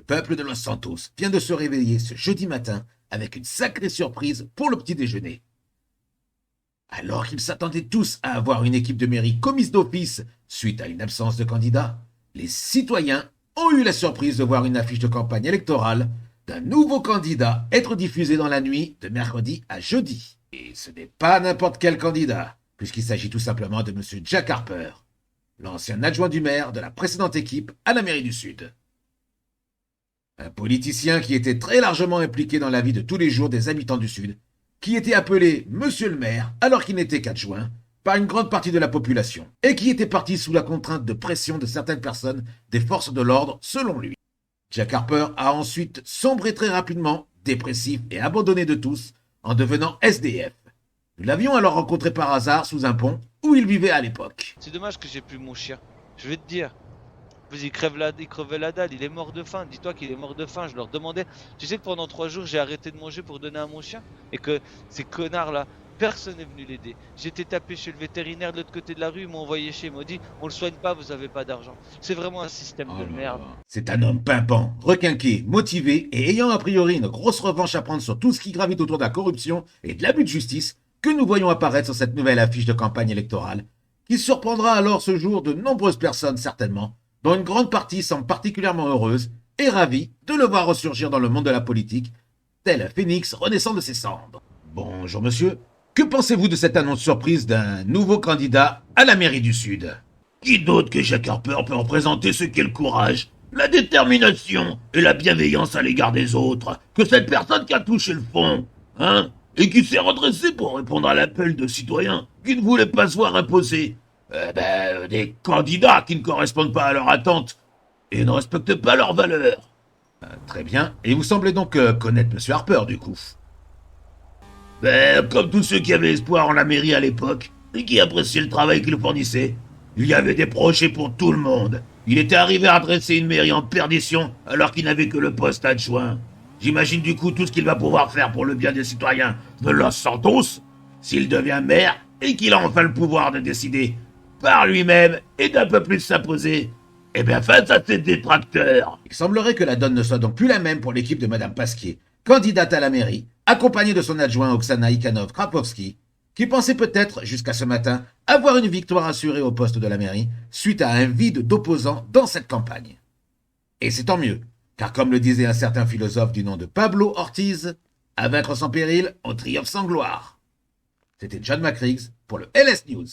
peuple de Los Santos vient de se réveiller ce jeudi matin avec une sacrée surprise pour le petit déjeuner. Alors qu'ils s'attendaient tous à avoir une équipe de mairie commise d'office suite à une absence de candidat, les citoyens ont eu la surprise de voir une affiche de campagne électorale d'un nouveau candidat être diffusée dans la nuit de mercredi à jeudi. Et ce n'est pas n'importe quel candidat, puisqu'il s'agit tout simplement de M. Jack Harper, l'ancien adjoint du maire de la précédente équipe à la mairie du Sud. Un politicien qui était très largement impliqué dans la vie de tous les jours des habitants du Sud, qui était appelé Monsieur le maire alors qu'il n'était qu'adjoint par une grande partie de la population, et qui était parti sous la contrainte de pression de certaines personnes des forces de l'ordre selon lui. Jack Harper a ensuite sombré très rapidement, dépressif et abandonné de tous, en devenant SDF. Nous l'avions alors rencontré par hasard sous un pont où il vivait à l'époque. C'est dommage que j'ai plus mon chien. Je vais te dire. Il crevait la dalle, il est mort de faim. Dis-toi qu'il est mort de faim. Je leur demandais. Tu sais que pendant 3 jours, j'ai arrêté de manger pour donner à mon chien. Et que ces connards là, personne n'est venu l'aider. J'étais tapé chez le vétérinaire de l'autre côté de la rue. Ils m'ont envoyé chez. Ils m'ont dit on le soigne pas, vous avez pas d'argent. C'est vraiment un système de merde. C'est un homme pimpant, requinqué, motivé et ayant a priori une grosse revanche à prendre sur tout ce qui gravite autour de la corruption et de l'abus de justice que nous voyons apparaître sur cette nouvelle affiche de campagne électorale, qui surprendra alors ce jour de nombreuses personnes certainement, dont une grande partie semble particulièrement heureuse et ravie de le voir ressurgir dans le monde de la politique, tel un phénix renaissant de ses cendres. Bonjour monsieur, que pensez-vous de cette annonce surprise d'un nouveau candidat à la mairie du Sud? Qui d'autre que Jack Harper peut représenter ce qu'est le courage, la détermination et la bienveillance à l'égard des autres que cette personne qui a touché le fond, hein, et qui s'est redressée pour répondre à l'appel de citoyens qui ne voulaient pas se voir imposer des candidats qui ne correspondent pas à leurs attentes et ne respectent pas leurs valeurs. Très bien, et vous semblez donc connaître M. Harper du coup. Comme tous ceux qui avaient espoir en la mairie à l'époque et qui appréciaient le travail qu'il fournissait, il y avait des projets pour tout le monde. Il était arrivé à dresser une mairie en perdition alors qu'il n'avait que le poste adjoint. J'imagine du coup tout ce qu'il va pouvoir faire pour le bien des citoyens de Los Santos s'il devient maire et qu'il a enfin le pouvoir de décider par lui-même et d'un peu plus s'imposer. Eh bien, face à ses détracteurs. Il semblerait que la donne ne soit donc plus la même pour l'équipe de Madame Pasquier, candidate à la mairie, accompagnée de son adjoint Oksana Ikhanov-Krapovski, qui pensait peut-être, jusqu'à ce matin, avoir une victoire assurée au poste de la mairie suite à un vide d'opposants dans cette campagne. Et c'est tant mieux, car comme le disait un certain philosophe du nom de Pablo Ortiz, à vaincre sans péril, on triomphe sans gloire. C'était John McRiggs pour le LS News.